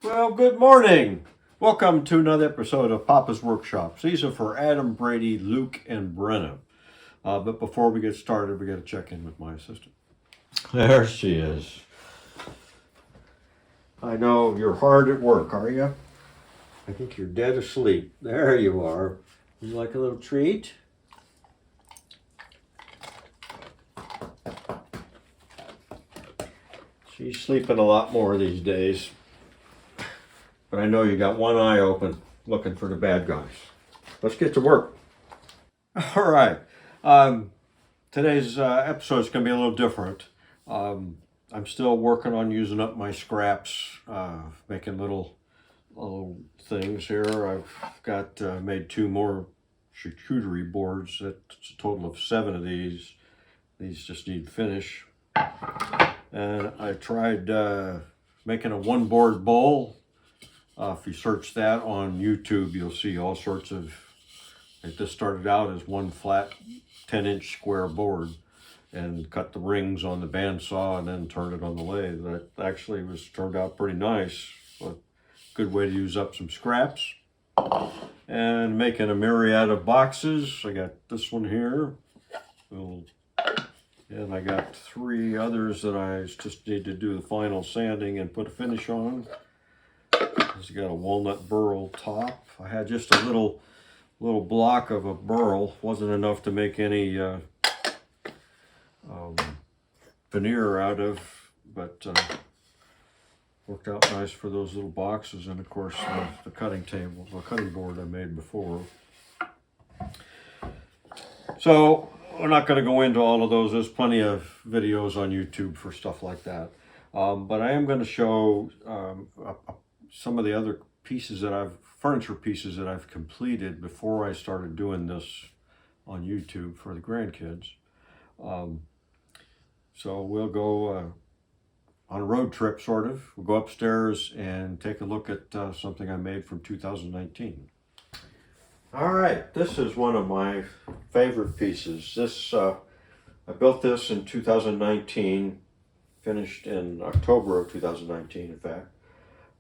Well, good morning. Welcome to another episode of Papa's Workshops. These are for Adam, Brady, Luke, and Brenna. But before we get started, we got to check in with my assistant. There she is. I know you're hard at work, are you? I think you're dead asleep. There you are. Would you like a little treat? She's sleeping a lot more these days. But I know you got one eye open looking for the bad guys. Let's get to work. All right. Today's episode is going to be a little different. I'm still working on using up my scraps, making little things here. I've got made 2 more charcuterie boards. That's a total of 7 of these. These just need finish. And I tried making a 1-board bowl. If you search that on YouTube, you'll see all sorts of. This started out as one flat 10-inch square board, and cut the rings on the bandsaw and then turned it on the lathe. That actually turned out pretty nice. A good way to use up some scraps. And making a myriad of boxes. I got this one here. And I got 3 others that I just need to do the final sanding and put a finish on. It's got a walnut burl top. I had just a little block of a burl. Wasn't enough to make any veneer out of, but worked out nice for those little boxes. And of course the cutting board I made before. So we're not going to go into all of those. There's plenty of videos on YouTube for stuff like that. But I am going to show some of the other furniture pieces that I've completed before I started doing this on YouTube for the grandkids. So we'll go on a road trip, sort of. We'll go upstairs and take a look at something I made from 2019. All right, this is one of my favorite pieces. I built this in 2019, finished in October of 2019, in fact.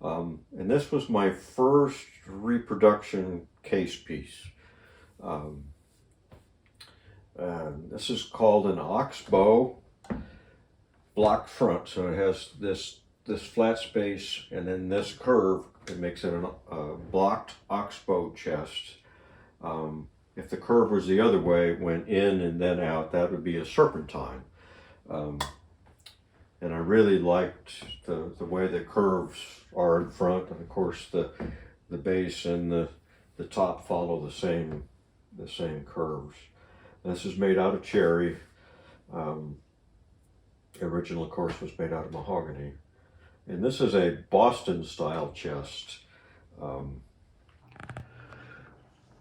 And this was my first reproduction case piece. This is called an Oxbow block front. So it has this flat space and then this curve. It makes it a blocked Oxbow chest. If the curve was the other way, went in and then out, that would be a serpentine. And I really liked the way the curves are in front, and of course the base and the top follow the same curves. This is made out of cherry. Original, of course, was made out of mahogany. And this is a Boston style chest. All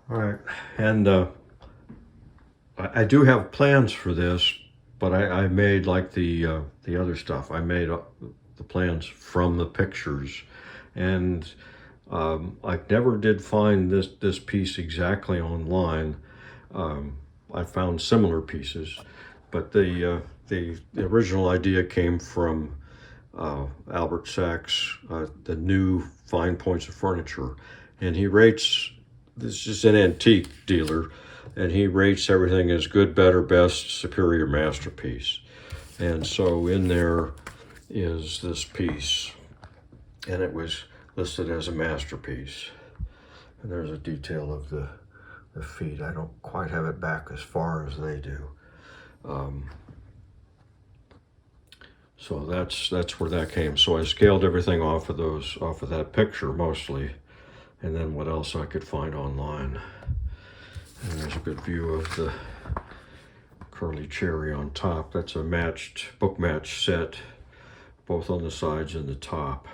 right, and I do have plans for this, but I made like the other stuff. I made the plans from the pictures, and I never did find this piece exactly online. I found similar pieces, but the original idea came from Albert Sachs, the new Fine Points of Furniture, and he rates. This is an antique dealer, and he rates everything as good, better, best, superior, masterpiece. And so in there is this piece, and it was listed as a masterpiece. And there's a detail of the feet. I don't quite have it back as far as they do. So that's where that came. So I scaled everything off of that picture mostly, and then what else I could find online. And there's a good view of the curly cherry on top. That's a book match set, both on the sides and the top.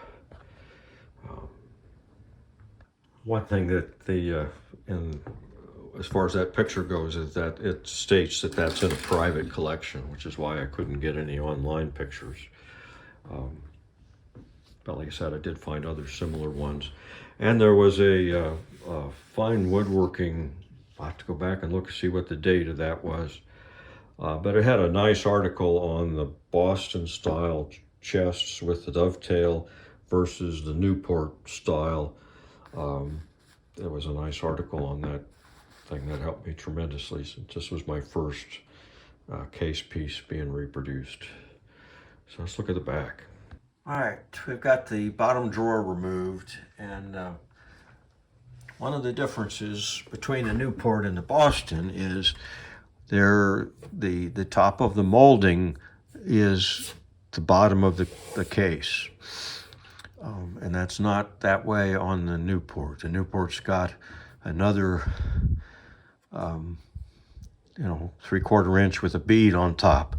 One thing that as far as that picture goes, is that it states that that's in a private collection, which is why I couldn't get any online pictures. But like I said, I did find other similar ones. And there was a fine woodworking. I'll have to go back and look to see what the date of that was. But it had a nice article on the Boston style chests with the dovetail versus the Newport style. There was a nice article on that thing that helped me tremendously, since this was my first case piece being reproduced. So let's look at the back. All right, we've got the bottom drawer removed, and one of the differences between the Newport and the Boston is the top of the molding is the bottom of the case. And that's not that way on the Newport. The Newport's got another, 3/4 inch with a bead on top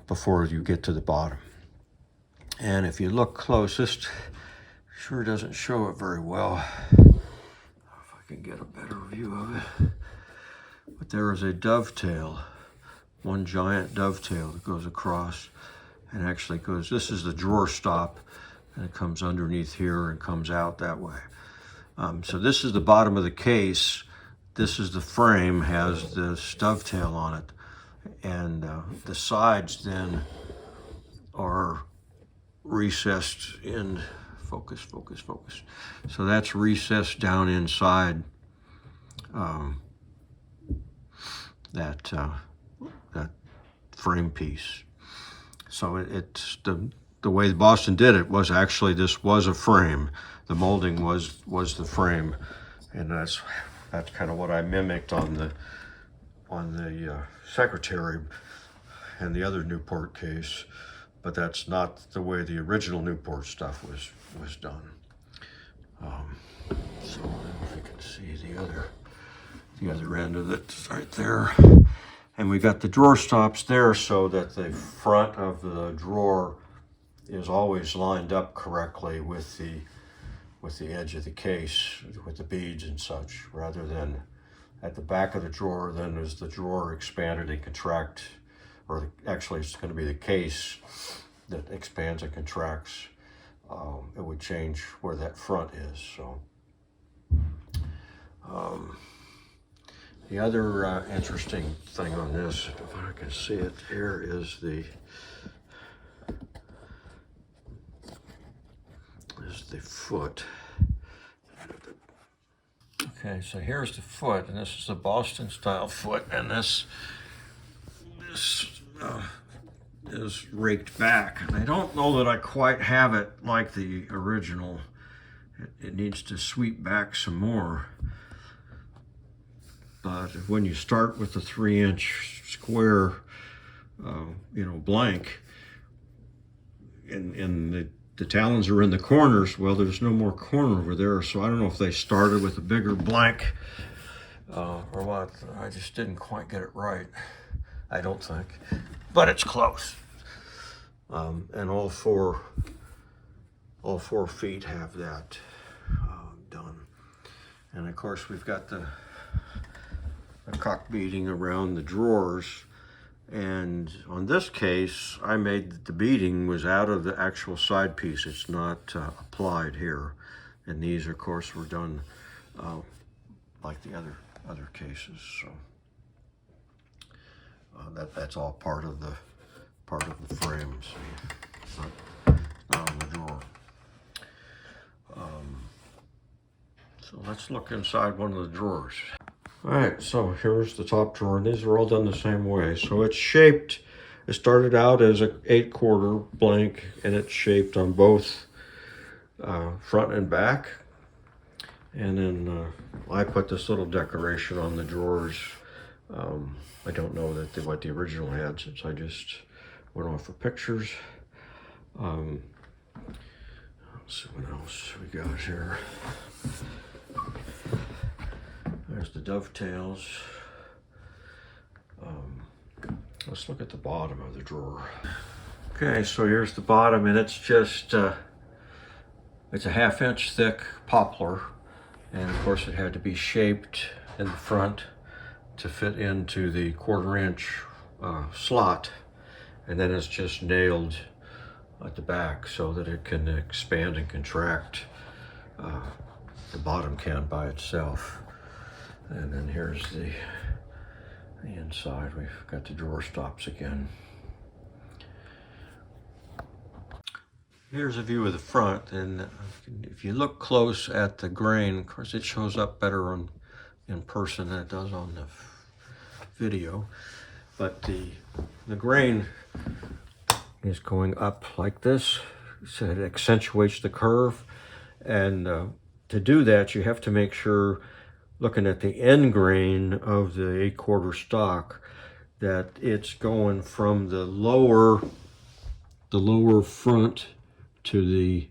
before you get to the bottom. And if you look close, this sure doesn't show it very well. If I can get a better view of it. But there is a dovetail, one giant dovetail that goes across and actually goes, this is the drawer stop, and it comes underneath here and comes out that way. So this is the bottom of the case. This is the frame, has this dovetail on it. And the sides then are recessed in, focus. So that's recessed down inside that frame piece. So it's the way Boston did it was actually, this was a frame. The molding was the frame, and that's kind of what I mimicked on the Secretary and the other Newport case, but that's not the way the original Newport stuff was done. So if you can see the other end of it right there. And we got the drawer stops there so that the front of the drawer is always lined up correctly with the edge of the case, with the beads and such, rather than at the back of the drawer. Then as the drawer expanded and contract, or actually it's going to be the case that expands and contracts, it would change where that front is. So the other interesting thing on this, if I can see it here, is the foot. Okay, so here's the foot, and this is the Boston style foot, and this is raked back. And I don't know that I quite have it like the original. It needs to sweep back some more. But when you start with the 3-inch square, blank, and the talons are in the corners, well, there's no more corner over there. So I don't know if they started with a bigger blank or what. I just didn't quite get it right, I don't think, but it's close. And all four feet have that done. And of course we've got the cock beading around the drawers, and on this case I made the beading was out of the actual side piece. It's not applied here, and these of course were done like the other cases. So that's all part of the frame. See, it's not on the drawer. So let's look inside one of the drawers. All right, so here's the top drawer, and these are all done the same way. So it's shaped, it started out as a 8/4 blank, and it's shaped on both front and back. And then I put this little decoration on the drawers. I don't know what the original had, since I just went off of pictures. Let's see what else we got here. There's the dovetails. Let's look at the bottom of the drawer. Okay, so here's the bottom, and it's just, it's a 1/2 inch thick poplar. And of course it had to be shaped in the front to fit into the 1/4 inch slot. And then it's just nailed at the back so that it can expand and contract. The bottom can by itself. And then here's the inside. We've got the drawer stops again. Here's a view of the front, and if you look close at the grain, of course it shows up better in person than it does on the video, but the grain is going up like this, so it accentuates the curve. And to do that, you have to make sure, looking at the end grain of the 8/4 stock, that it's going from the lower front to the,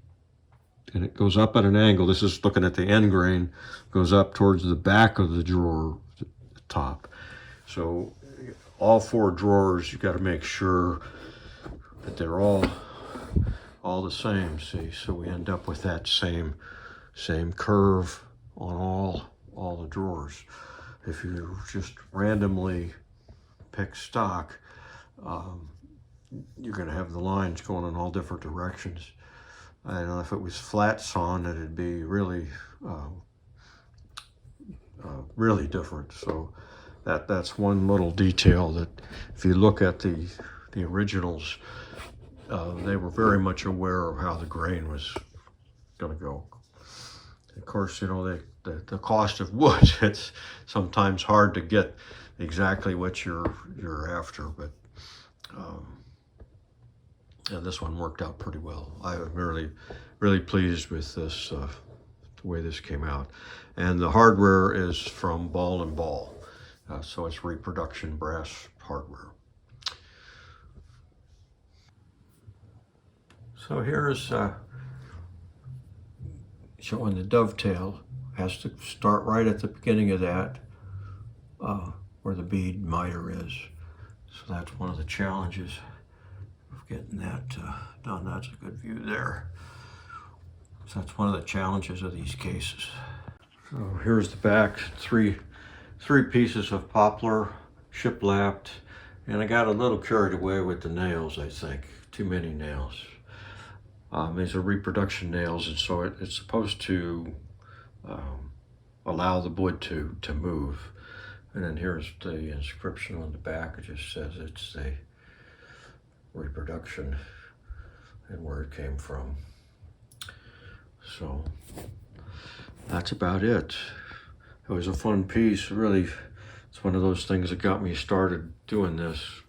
and it goes up at an angle. This is looking at the end grain, goes up towards the back of the drawer, the top. So all 4 drawers, you got to make sure that they're all the same. See, so we end up with that same curve on all the drawers. If you just randomly pick stock, you're going to have the lines going in all different directions. I don't know, if it was flat sawn, it'd be really really different. So that's one little detail that, if you look at the originals, they were very much aware of how the grain was going to go. Of course, you know, the cost of wood, it's sometimes hard to get exactly what you're after, but yeah, this one worked out pretty well. I'm really pleased with this, the way this came out. And the hardware is from Ball & Ball, so it's Reproduction brass hardware. So here's showing the dovetail. Has to start right at the beginning of that, where the bead miter is. So that's one of the challenges of getting that done. That's a good view there. So that's one of the challenges of these cases. So here's the back, three pieces of poplar, shiplapped, and I got a little carried away with the nails, I think. Too many nails. These are reproduction nails, and so it's supposed to allow the wood to move. And then here's the inscription on the back. It just says it's a reproduction and where it came from. So that's about it. It was a fun piece. Really, it's one of those things that got me started doing this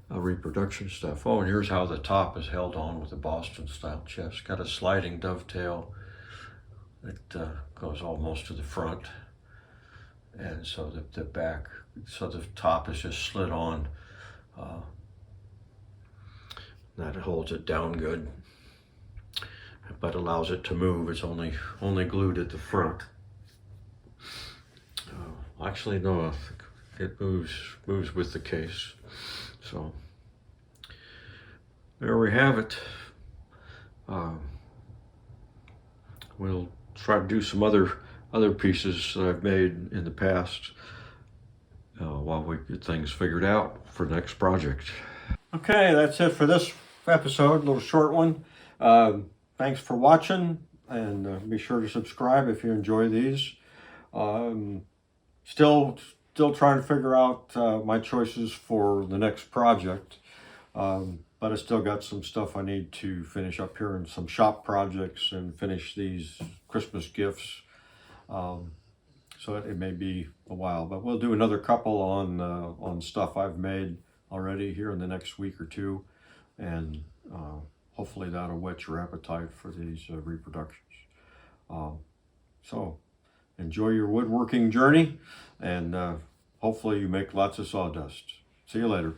reproduction stuff. Oh, and here's how the top is held on with the Boston style chest. Got a sliding dovetail that goes almost to the front, and so the back, so the top is just slid on. That holds it down good, but allows it to move. It's only glued at the front. Actually, no, it moves with the case. So there we have it. We'll try to do some other pieces that I've made in the past while we get things figured out for the next project. Okay, that's it for this episode, a little short one. Thanks for watching, and be sure to subscribe if you enjoy these. Still trying to figure out my choices for the next project, but I still got some stuff I need to finish up here, and some shop projects, and finish these Christmas gifts. So it may be a while, but we'll do another couple on stuff I've made already here in the next week or two, and hopefully that'll whet your appetite for these reproductions. So enjoy your woodworking journey, and hopefully you make lots of sawdust. See you later.